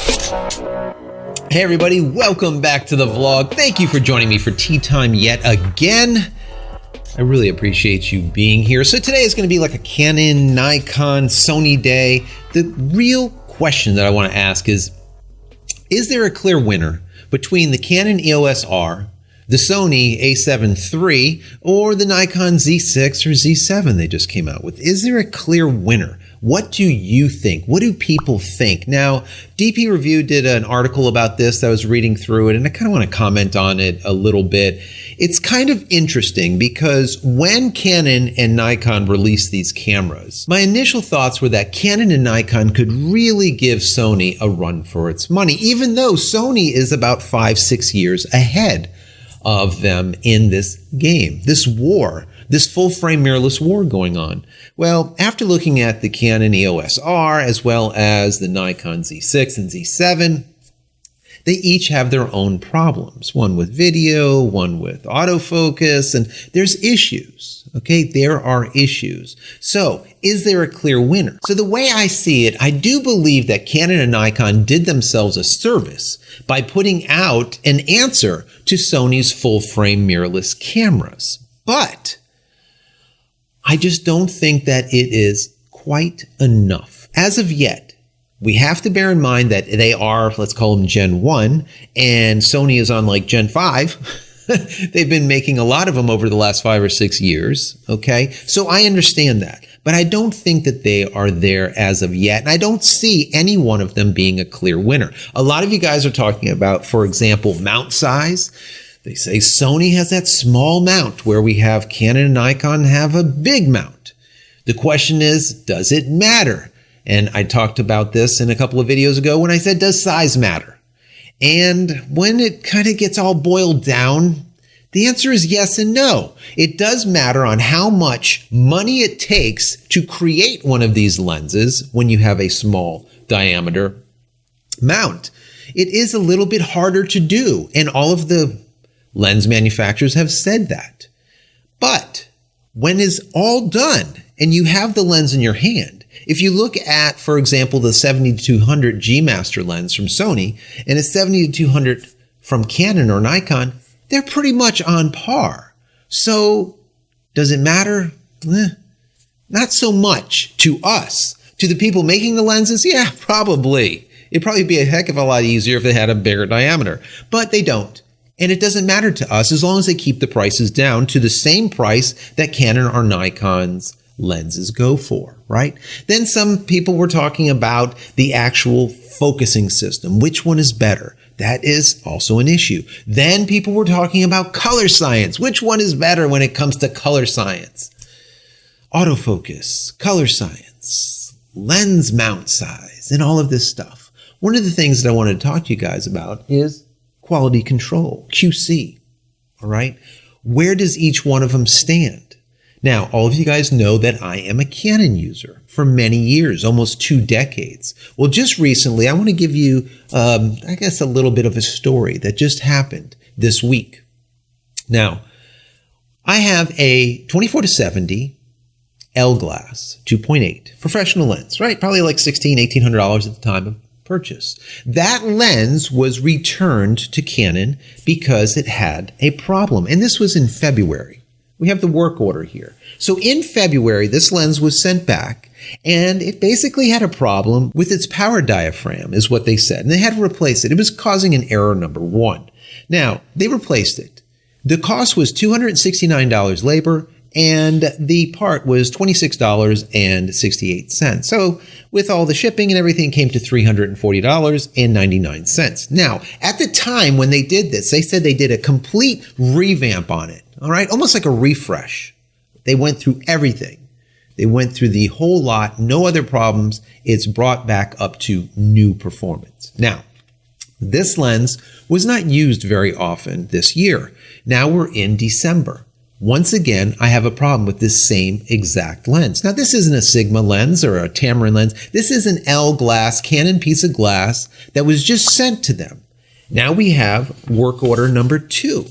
Hey everybody, welcome back to the vlog. Thank you for joining me for tea time yet again. I really appreciate you being here. So today is going to be like a Canon, Nikon, Sony day. The real question that I want to ask is there a clear winner between the Canon EOS R, the Sony A7 III, or the Nikon Z6 or Z7 they just came out with? Is there a clear winner? What do you think? What do people think? Now, DP Review did an article about this. I was reading through it, and I kind of want to comment on it a little bit. It's kind of interesting because when Canon and Nikon released these cameras, my initial thoughts were that Canon and Nikon could really give Sony a run for its money, even though Sony is about 5-6 years ahead of them in this game, this war, this full-frame mirrorless war going on. Well, after looking at the Canon EOS R as well as the Nikon Z6 and Z7, they each have their own problems. One with video, one with autofocus, and there's issues, okay? There are issues. So, is there a clear winner? So the way I see it, I do believe that Canon and Nikon did themselves a service by putting out an answer to Sony's full-frame mirrorless cameras. But I just don't think that it is quite enough. As of yet, we have to bear in mind that they are, let's call them Gen 1, and Sony is on like Gen 5. They've been making a lot of them over the last 5 or 6 years, okay? So I understand that. But I don't think that they are there as of yet, and I don't see any one of them being a clear winner. A lot of you guys are talking about, for example, mount size. They say Sony has that small mount where we have Canon and Nikon have a big mount. The question is, does it matter? And I talked about this in a couple of videos ago when I said, does size matter? And when it kind of gets all boiled down, the answer is yes and no. It does matter on how much money it takes to create one of these lenses when you have a small diameter mount. It is a little bit harder to do, and all of the lens manufacturers have said that. But when it's all done and you have the lens in your hand, if you look at, for example, the 70-200 G Master lens from Sony and a 70-200 from Canon or Nikon, they're pretty much on par. So does it matter? Not so much to us. To the people making the lenses, yeah, probably. It'd probably be a heck of a lot easier if they had a bigger diameter, but they don't. And it doesn't matter to us as long as they keep the prices down to the same price that Canon or Nikon's lenses go for, right? Then some people were talking about the actual focusing system. Which one is better? That is also an issue. Then people were talking about color science. Which one is better when it comes to color science? Autofocus, color science, lens mount size, and all of this stuff. One of the things that I wanted to talk to you guys about is quality control, QC, all right? Where does each one of them stand? Now, all of you guys know that I am a Canon user for many years, almost 2 decades. Well, just recently, I want to give you, I guess, a little bit of a story that just happened this week. Now, I have a 24-70 L-glass 2.8 professional lens, right? Probably like $1,600, $1,800 at the time of purchase. That lens was returned to Canon because it had a problem. And this was in February. We have the work order here. So in February, this lens was sent back and it basically had a problem with its power diaphragm is what they said. And they had to replace it. It was causing an error number 1. Now, they replaced it. The cost was $269 labor and the part was $26.68. So with all the shipping and everything, it came to $340.99. Now, at the time when they did this, they said they did a complete revamp on it. All right, almost like a refresh. They went through everything. They went through the whole lot, no other problems. It's brought back up to new performance. Now, this lens was not used very often this year. Now we're in December. Once again, I have a problem with this same exact lens. Now, this isn't a Sigma lens or a Tamron lens. This is an L glass, Canon piece of glass that was just sent to them. Now we have work order number 2.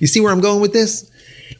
You see where I'm going with this?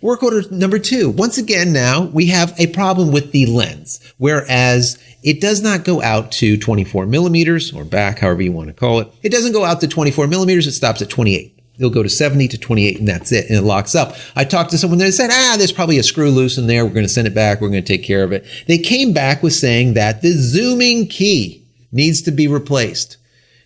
Work order number 2. Once again, now we have a problem with the lens. Whereas it does not go out to 24 millimeters or back, however you want to call it. It doesn't go out to 24 millimeters. It stops at 28. It'll go to 70 to 28 and that's it. And it locks up. I talked to someone that said, there's probably a screw loose in there. We're going to send it back. We're going to take care of it. They came back with saying that the zooming key needs to be replaced.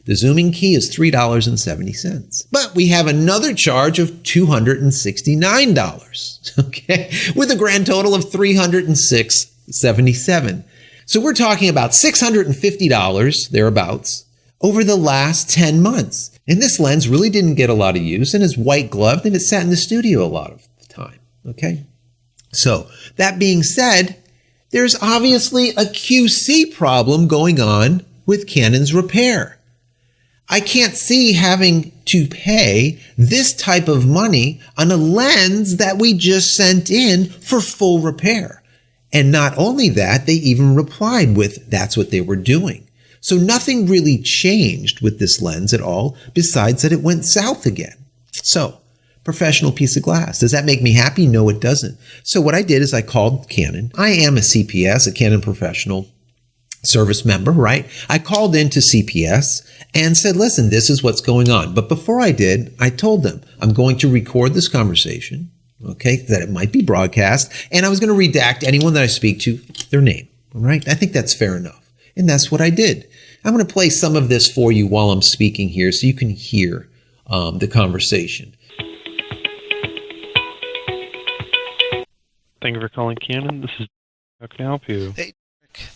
The zooming key is $3.70. But we have another charge of $269, okay, with a grand total of $306.77. So we're talking about $650 thereabouts over the last 10 months. And this lens really didn't get a lot of use and is white gloved and it sat in the studio a lot of the time, okay? So that being said, there's obviously a QC problem going on with Canon's repair. I can't see having to pay this type of money on a lens that we just sent in for full repair. And not only that, they even replied with, that's what they were doing. So nothing really changed with this lens at all, besides that it went south again. So, professional piece of glass. Does that make me happy? No, it doesn't. So what I did is I called Canon. I am a CPS, a Canon professional service member, right? I called into CPS and said, listen, this is what's going on. But before I did, I told them I'm going to record this conversation, okay, that it might be broadcast, and I was going to redact anyone that I speak to, their name, all right? I think that's fair enough. And that's what I did. I'm going to play some of this for you while I'm speaking here so you can hear the conversation. Thank you for calling Canon. This is, how can I help you? Hey,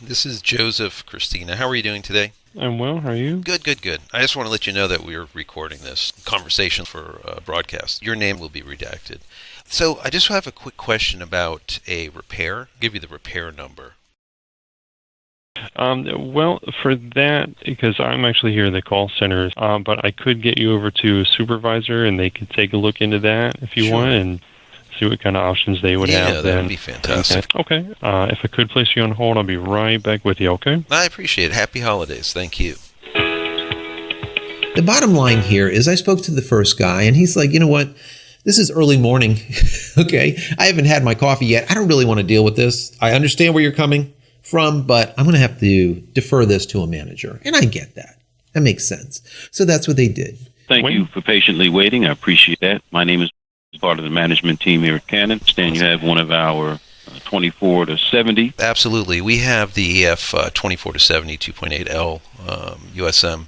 this is JCristina. How are you doing today? I'm well. How are you? Good, good, good. I just want to let you know that we're recording this conversation for broadcast. Your name will be redacted. So I just have a quick question about a repair. I'll give you the repair number. Well, for that, because I'm actually here in the call center, but I could get you over to a supervisor and they could take a look into that if you want and see what kind of options they would have. Yeah, that would be fantastic. Okay. If I could place you on hold, I'll be right back with you, okay? I appreciate it. Happy holidays. Thank you. The bottom line here is I spoke to the first guy and he's like, you know what? This is early morning, okay? I haven't had my coffee yet. I don't really want to deal with this. I understand where you're coming from, but I'm going to have to defer this to a manager. And I get that. That makes sense. So that's what they did. Thank you for patiently waiting. I appreciate that. My name is part of the management team here at Canon. Stan, you have one of our 24 to 70. Absolutely. We have the EF 24 to 70 2.8L USM.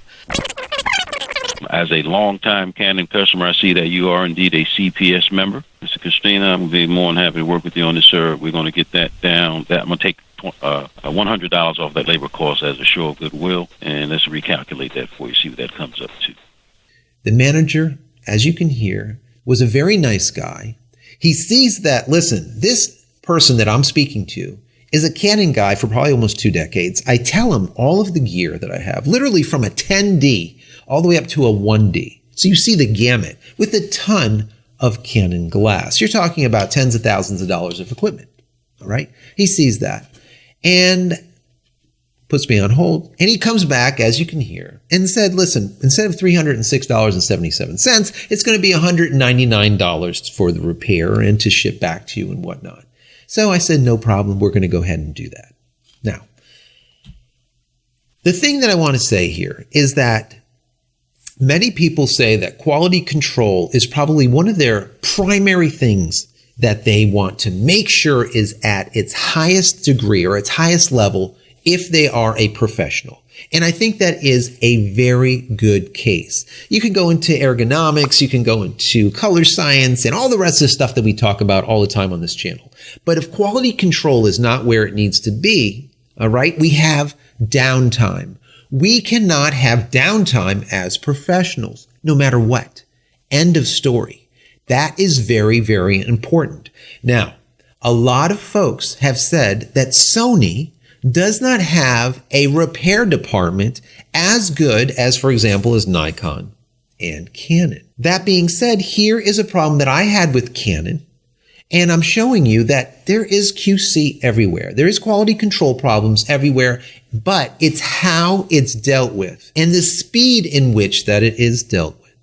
As a longtime Canon customer, I see that you are indeed a CPS member. Mr. Christina, I'm going to be more than happy to work with you on this, sir. We're going to get that down. I'm going to take $100 off that labor cost as a show of goodwill, and let's recalculate that for you, see what that comes up to. The manager, as you can hear, was a very nice guy. He sees that, listen, this person that I'm speaking to is a Canon guy for probably almost 2 decades. I tell him all of the gear that I have, literally from a 10D all the way up to a 1D. So you see the gamut with a ton of Canon glass. You're talking about tens of thousands of dollars of equipment, all right? He sees that and puts me on hold. And he comes back, as you can hear, and said, listen, instead of $306.77, it's going to be $199 for the repair and to ship back to you and whatnot. So I said, no problem. We're going to go ahead and do that. Now, the thing that I want to say here is that many people say that quality control is probably one of their primary things that they want to make sure is at its highest degree or its highest level if they are a professional. And I think that is a very good case. You can go into ergonomics, you can go into color science, and all the rest of the stuff that we talk about all the time on this channel. But if quality control is not where it needs to be, all right, we have downtime. We cannot have downtime as professionals, no matter what. End of story. That is very, very important. Now, a lot of folks have said that Sony does not have a repair department as good as, for example, as Nikon and Canon. That being said, here is a problem that I had with Canon, and I'm showing you that there is QC everywhere. There is quality control problems everywhere, but it's how it's dealt with and the speed in which that it is dealt with.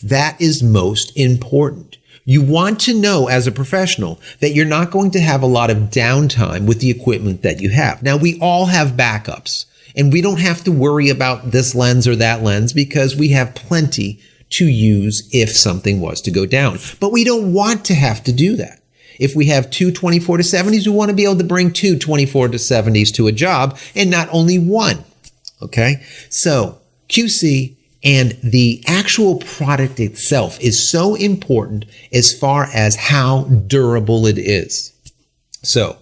That is most important. You want to know as a professional that you're not going to have a lot of downtime with the equipment that you have. Now, we all have backups, and we don't have to worry about this lens or that lens because we have plenty to use if something was to go down. But we don't want to have to do that. If we have two 24-70s, we want to be able to bring two 24-70s to a job and not only one. Okay? So QC and the actual product itself is so important as far as how durable it is. So,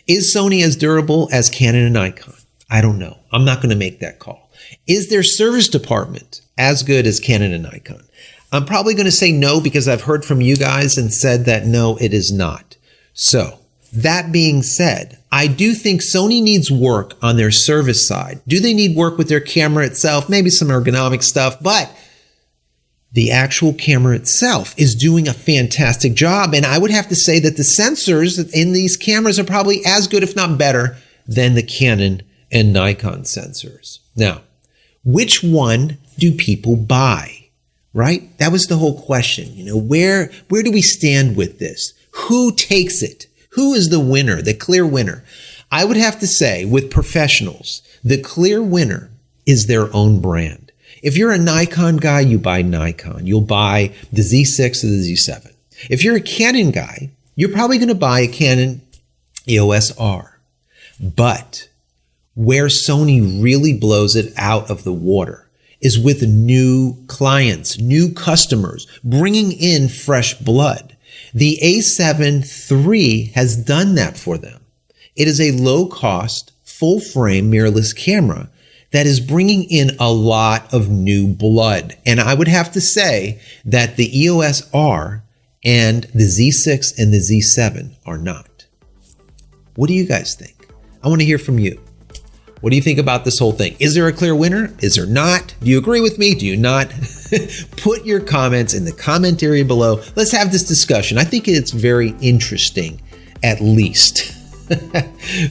is Sony as durable as Canon and Nikon? I don't know. I'm not going to make that call. Is their service department as good as Canon and Nikon? I'm probably going to say no because I've heard from you guys and said that no, it is not. So, that being said, I do think Sony needs work on their service side. Do they need work with their camera itself? Maybe some ergonomic stuff, but the actual camera itself is doing a fantastic job. And I would have to say that the sensors in these cameras are probably as good, if not better, than the Canon and Nikon sensors. Now, which one do people buy? Right? That was the whole question. You know, where do we stand with this? Who takes it? Who is the winner, the clear winner? I would have to say with professionals, the clear winner is their own brand. If you're a Nikon guy, you buy Nikon. You'll buy the Z6 or the Z7. If you're a Canon guy, you're probably going to buy a Canon EOS R. But where Sony really blows it out of the water is with new clients, new customers, bringing in fresh blood. The A7 III has done that for them. It is a low-cost, full-frame mirrorless camera that is bringing in a lot of new blood. And I would have to say that the EOS R and the Z6 and the Z7 are not. What do you guys think? I want to hear from you. What do you think about this whole thing? Is there a clear winner? Is there not? Do you agree with me? Do you not? Put your comments in the comment area below. Let's have this discussion. I think it's very interesting, at least.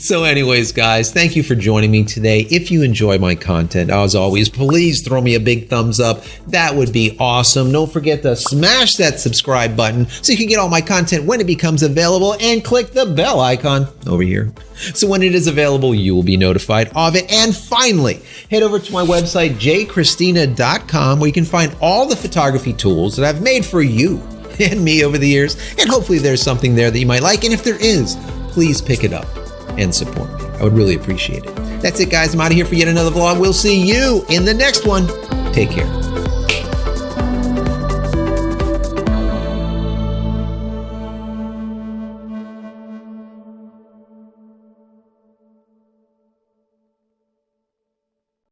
So anyways, guys, thank you for joining me today. If you enjoy my content, as always, please throw me a big thumbs up. That would be awesome. Don't forget to smash that subscribe button so you can get all my content when it becomes available, and click the bell icon over here so when it is available, you will be notified of it. And finally, head over to my website, JCristina.com, where you can find all the photography tools that I've made for you and me over the years. And hopefully there's something there that you might like. And if there is, please pick it up and support me. I would really appreciate it. That's it, guys. I'm out of here for yet another vlog. We'll see you in the next one. Take care.